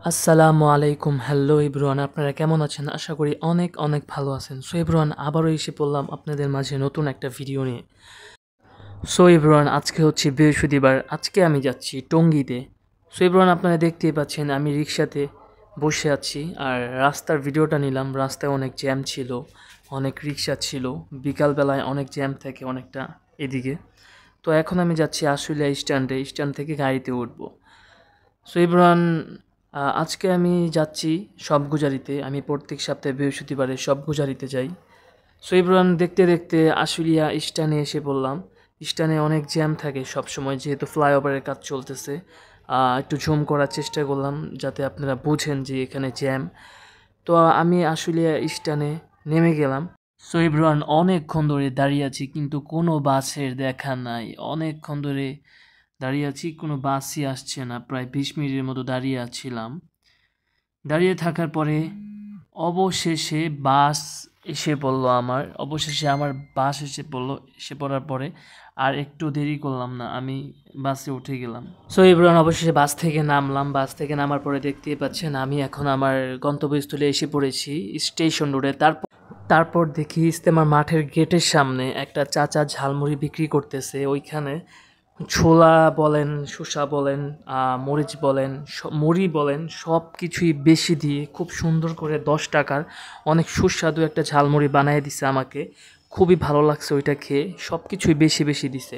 আসসালামু আলাইকুম। Hello everyone, আপনারা কেমন আছেন? আশা করি অনেক অনেক ভালো আছেন। সো এভরিওয়ান, আবারও এসে পড়লাম আপনাদের মাঝে নতুন একটা ভিডিও নিয়ে। সো এভরিওয়ান, আজকে হচ্ছে বৃহস্পতিবার। আজকে আমি যাচ্ছি টঙ্গীতে। সো এভরিওয়ান, আপনারা দেখতেই পাচ্ছেন আমি রিক্সাতে বসে আছি আর রাস্তার ভিডিওটা নিলাম। রাস্তায় অনেক জ্যাম ছিল, অনেক রিক্সা ছিল। বিকালবেলায় অনেক জ্যাম থাকে অনেকটা এদিকে। তো এখন আমি যাচ্ছি আশুলিয়া স্ট্যান্ডে। স্ট্যান্ড থেকে গাড়িতে উঠবো। সো এভরিওয়ান, আজকে আমি যাচ্ছি শবগুজারিতে। আমি প্রত্যেক সপ্তাহে বৃহস্পতিবারে শবগুজারিতে যাই। সো এভরিওয়ান, দেখতে দেখতে আশুলিয়া স্ট্যান্ডে এসে পড়লাম। স্ট্যান্ডে অনেক জ্যাম থাকে সবসময়, যেহেতু ফ্লাইওভারের কাজ চলতেছে। একটু জুম করার চেষ্টা করলাম যাতে আপনারা বুঝেন যে এখানে জ্যাম। তো আমি আশুলিয়া স্ট্যান্ডে নেমে গেলাম। সো এভরিওয়ান, অনেকক্ষণ ধরে দাঁড়িয়ে আছি কিন্তু কোনো বাসের দেখা নাই। অনেকক্ষণ ধরে দাঁড়িয়ে আছি, কোনো বাসই আসছে না। প্রায় 20 মিনিটের মতো দাঁড়িয়ে আছিলাম। দাঁড়িয়ে থাকার পরে অবশেষে বাস এসে পড়লো আমার বাস এসে পড়ার পরে আর একটু দেরি করলাম না, আমি বাসে উঠে গেলাম। সো এভরিওয়ান, অবশেষে বাস থেকে নামলাম। বাস থেকে নামার পরে দেখতেই পাচ্ছেন আমি এখন আমার গন্তব্যস্থলে এসে পড়েছি, স্টেশন রোডে। তারপর দেখি ইজতেমার মাঠের গেটের সামনে একটা চাচা ঝালমুড়ি বিক্রি করতেছে। ওইখানে ছোলা বলেন, শসা বলেন, মরিচ বলেন, মুড়ি বলেন, সব কিছুই বেশি দিয়ে খুব সুন্দর করে 10 টাকার অনেক সুস্বাদু একটা ঝালমুড়ি বানিয়ে দিছে আমাকে। খুবই ভালো লাগছে ওইটা খেয়ে। সব কিছুই বেশি বেশি দিছে,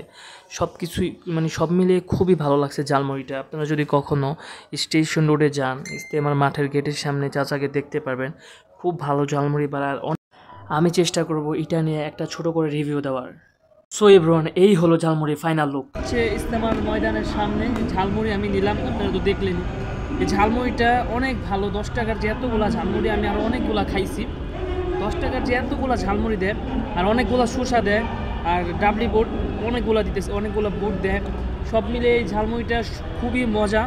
সব কিছুই মানে সব মিলিয়ে খুবই ভালো লাগছে ঝালমুড়িটা। আপনারা যদি কখনও স্টেশন রোডে যান, ইজতেমার মাঠের গেটের সামনে চাচাকে দেখতে পারবেন। খুব ভালো ঝালমুড়ি বানায়। আমি চেষ্টা করব এটা নিয়ে একটা ছোট করে রিভিউ দেওয়ার। সো এভরিওয়ান, এই হলো ঝালমুড়ি ফাইনাল লুক। হচ্ছে ইজতেমার ময়দানের সামনে ঝালমুড়ি আমি নিলাম, আপনারা তো দেখলেন। এই ঝালমুড়িটা অনেক ভালো। 10 টাকার যে এতগুলা ঝালমুড়ি আমি আরও অনেকগুলা খাইছি। 10 টাকার যে এতগুলা ঝালমুড়ি দেয় আর অনেকগুলা শসা দেয় আর ডাবলি বোট অনেকগুলা দিতেছে, অনেকগুলা বোট দেয়। সব মিলে এই ঝালমুড়িটা খুবই মজা।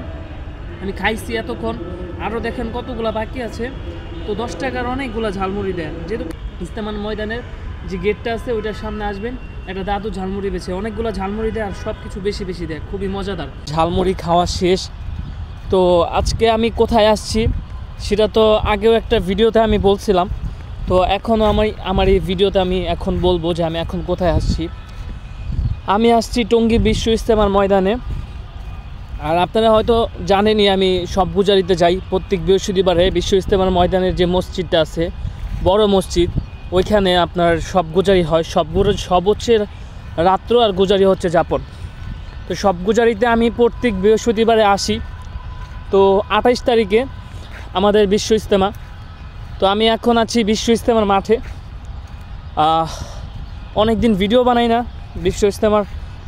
আমি খাইছি এতক্ষণ, আরও দেখেন কতগুলা বাকি আছে। তো 10 টাকার অনেকগুলা ঝালমুড়ি দেয়। যেহেতু ইজতেমার ময়দানের যে গেটটা আছে ওইটার সামনে আসবেন, একটা দাদু ঝালমুড়ি বেছে অনেকগুলো ঝালমুড়ি দেয় আর সব কিছু বেশি বেশি দেয়, খুবই মজাদার। ঝালমুড়ি খাওয়া শেষ। তো আজকে আমি কোথায় আসছি সেটা তো আগেও একটা ভিডিওতে আমি বলছিলাম। তো এখনও আমার এই ভিডিওতে আমি এখন বলবো যে আমি এখন কোথায় আসছি। আমি আসছি টঙ্গী বিশ্ব ইজতেমার ময়দানে। আর আপনারা হয়তো জানেনই আমি শবগুজারিতে যাই প্রত্যেক বৃহস্পতিবারে। বিশ্ব ইজতেমার ময়দানের যে মসজিদটা আছে, বড় মসজিদ, ওইখানে আপনার শবগুজারি হয়। সব হচ্ছে রাত্র আর গুজারি হচ্ছে যাপন। তো শবগুজারিতে আমি প্রত্যেক বৃহস্পতিবারে আসি। তো 28 তারিখে আমাদের বিশ্ব ইজতেমা। তো আমি এখন আছি বিশ্ব ইজতেমার মাঠে। অনেক দিন ভিডিও বানাই না বিশ্ব ইজতেমার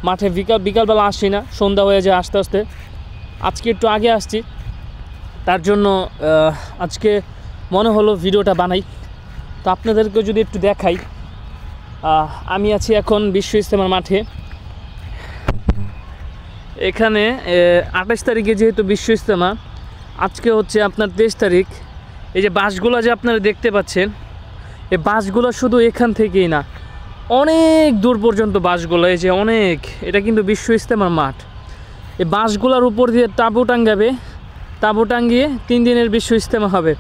মাঠে। বিকালবেলা আসি না, সন্ধ্যা হয়ে যায় আস্তে আস্তে। আজকে একটু আগে আসছি, তার জন্য আজকে মনে হলো ভিডিওটা বানাই। তো আপনাদেরকে যদি একটু দেখাই, আমি আছি এখন বিশ্ব ইজতেমার মাঠে। এখানে 28 তারিখে যেহেতু বিশ্ব ইজতেমা, আজকে হচ্ছে আপনার 23 তারিখ। এই যে বাসগুলো যে আপনারা দেখতে পাচ্ছেন, এই বাসগুলো শুধু এখান থেকেই না, অনেক দূর পর্যন্ত বাসগুলো। এই যে অনেক, এটা কিন্তু বিশ্ব ইজতেমার মাঠ। এই বাসগুলোর উপর দিয়ে তাঁবু টাঙ্গাবে, তাঁবু টাঙ্গিয়ে 3 দিনের বিশ্ব ইজতেমা হবে।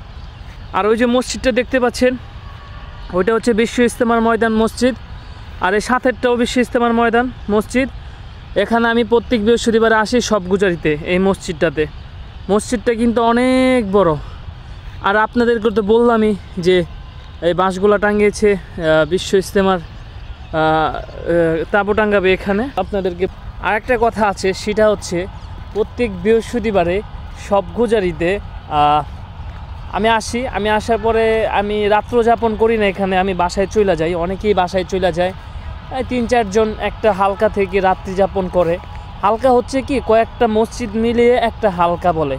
আর ওই যে মসজিদটা দেখতে পাচ্ছেন, ওইটা হচ্ছে বিশ্ব ইজতেমার ময়দান মসজিদ। আর এই সাথেরটাও বিশ্ব ইজতেমার ময়দান মসজিদ। এখানে আমি প্রত্যেক বৃহস্পতিবার আসি শবগুজারিতে, এই মসজিদটাতে। মসজিদটা কিন্তু অনেক বড়। আর আপনাদেরকে তো বললামই যে এই বাঁশগুলো টাঙ্গিয়েছে বিশ্ব ইজতেমার তাঁবু টাঙ্গাবে এখানে। আপনাদেরকে আরেকটা কথা আছে, সেটা হচ্ছে প্রত্যেক বৃহস্পতিবারে শবগুজারিতে আমি আসি। আমি আসার পরে আমি রাত্র যাপন করি না এখানে, আমি বাসায় চলে যাই। অনেকেই বাসায় চলে যায়, 3-4 জন একটা হালকা থেকে রাত্রি যাপন করে। হালকা হচ্ছে কি, কয়েকটা মসজিদ মিলিয়ে একটা হালকা বলে।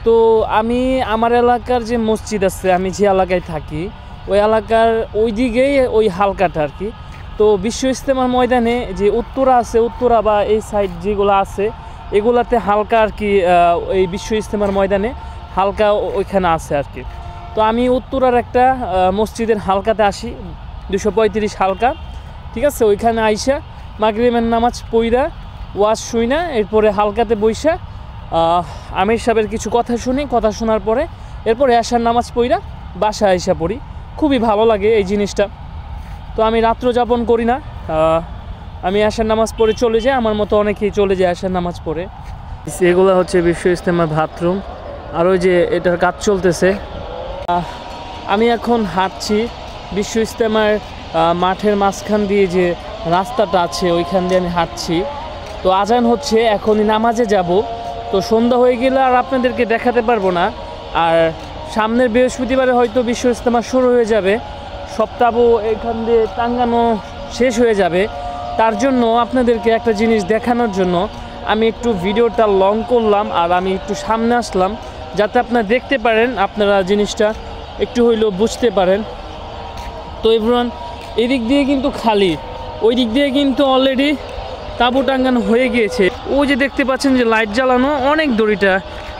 তো আমি আমার এলাকার যে মসজিদ আছে, আমি যে এলাকায় থাকি ওই এলাকার ওই দিকেই ওই হালকাটা আর কি। তো বিশ্ব ইজতেমার ময়দানে যে উত্তরা আছে, উত্তরা বা এই সাইড যেগুলো আছে, এগুলাতে হালকা আর কি। এই বিশ্ব ইজতেমার ময়দানে হালকা ওইখানে আছে আর কি। তো আমি উত্তরার একটা মসজিদের হালকাতে আসি, 235 হালকা, ঠিক আছে। ওইখানে আইসা মাগরিবের নামাজ পইরা ওয়াজ শুইনা এরপরে হালকাতে বইসা আমির সাহেবের কিছু কথা শুনি, কথা শোনার পরে এরপরে আসার নামাজ পড়া বাসায় এসে পড়ি। খুবই ভালো লাগে এই জিনিসটা। তো আমি রাত্র যাপন করি না, আমি আসার নামাজ পড়ে চলে যাই, আমার মতো অনেকেই চলে যায় আসার নামাজ পড়ে। এগুলো হচ্ছে বিশ্ব ইজতেমা বাথরুম, আর ওই যে এটার কাজ চলতেছে। আমি এখন হাঁটছি বিশ্ব ইজতেমার মাঠের মাঝখান দিয়ে যে রাস্তাটা আছে ওইখান দিয়ে আমি হাঁটছি। তো আজান হচ্ছে, এখনই নামাজে যাব। তো সন্ধ্যা হয়ে গেলে আর আপনাদেরকে দেখাতে পারবো না। আর সামনের বৃহস্পতিবারে হয়তো বিশ্ব ইজতেমা শুরু হয়ে যাবে, সপ্তাহ এখান দিয়ে টাঙ্গানো শেষ হয়ে যাবে। তার জন্য আপনাদেরকে একটা জিনিস দেখানোর জন্য আমি একটু ভিডিওটা লং করলাম, আর আমি একটু সামনে আসলাম যাতে আপনারা দেখতে পারেন, আপনারা জিনিসটা একটু হইলেও বুঝতে পারেন। তো এভরিওয়ান, এদিক দিয়ে কিন্তু খালি, ওই দিক দিয়ে কিন্তু অলরেডি তাঁবু টাঙ্গানো হয়ে গিয়েছে। ওই যে দেখতে পাচ্ছেন যে লাইট জ্বালানো, অনেক দড়িটা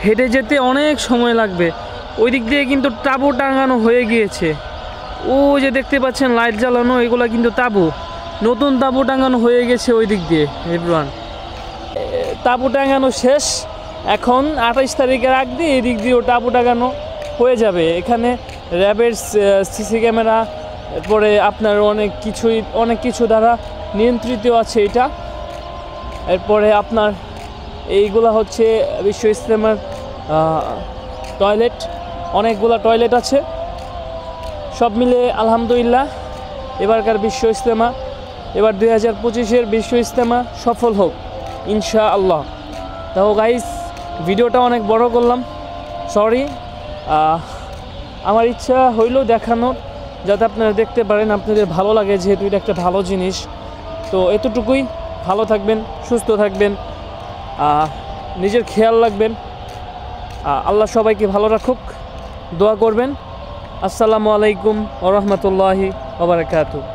হেঁটে যেতে অনেক সময় লাগবে। ওই দিক দিয়ে কিন্তু তাঁবু টাঙ্গানো হয়ে গিয়েছে। ওই যে দেখতে পাচ্ছেন লাইট জ্বালানো, এগুলো কিন্তু তাঁবু, নতুন তাঁবু টাঙ্গানো হয়ে গেছে ওই দিক দিয়ে। এভরিওয়ান, তাঁবু টাঙ্গানো শেষ, এখন 28 তারিখের আগ দিয়ে এদিক দিয়েও তাঁবু টাঙ্গানো হয়ে যাবে। এখানে র্যাবের সিসি ক্যামেরা, এরপরে আপনার অনেক কিছু দ্বারা নিয়ন্ত্রিত আছে এটা। এরপরে আপনার এইগুলা হচ্ছে বিশ্ব ইজতেমার টয়লেট, অনেকগুলা টয়লেট আছে। সব মিলে আলহামদুলিল্লাহ এবারকার বিশ্ব ইজতেমা, এবার 2025-এর বিশ্ব ইজতেমা সফল হোক ইনশাআল্লাহ। তাও গাইস, ভিডিওটা অনেক বড় করলাম, সরি। আমার ইচ্ছা হইল দেখানোর, যাতে আপনারা দেখতে পারেন, আপনাদের ভালো লাগে, যেহেতু এটা একটা ভালো জিনিস। তো এতটুকুই। ভালো থাকবেন, সুস্থ থাকবেন, নিজের খেয়াল রাখবেন। আল্লাহ সবাইকে ভালো রাখুক, দোয়া করবেন। আসসালামু আলাইকুম ওয়া রাহমাতুল্লাহি ওয়া বারাকাতুহু।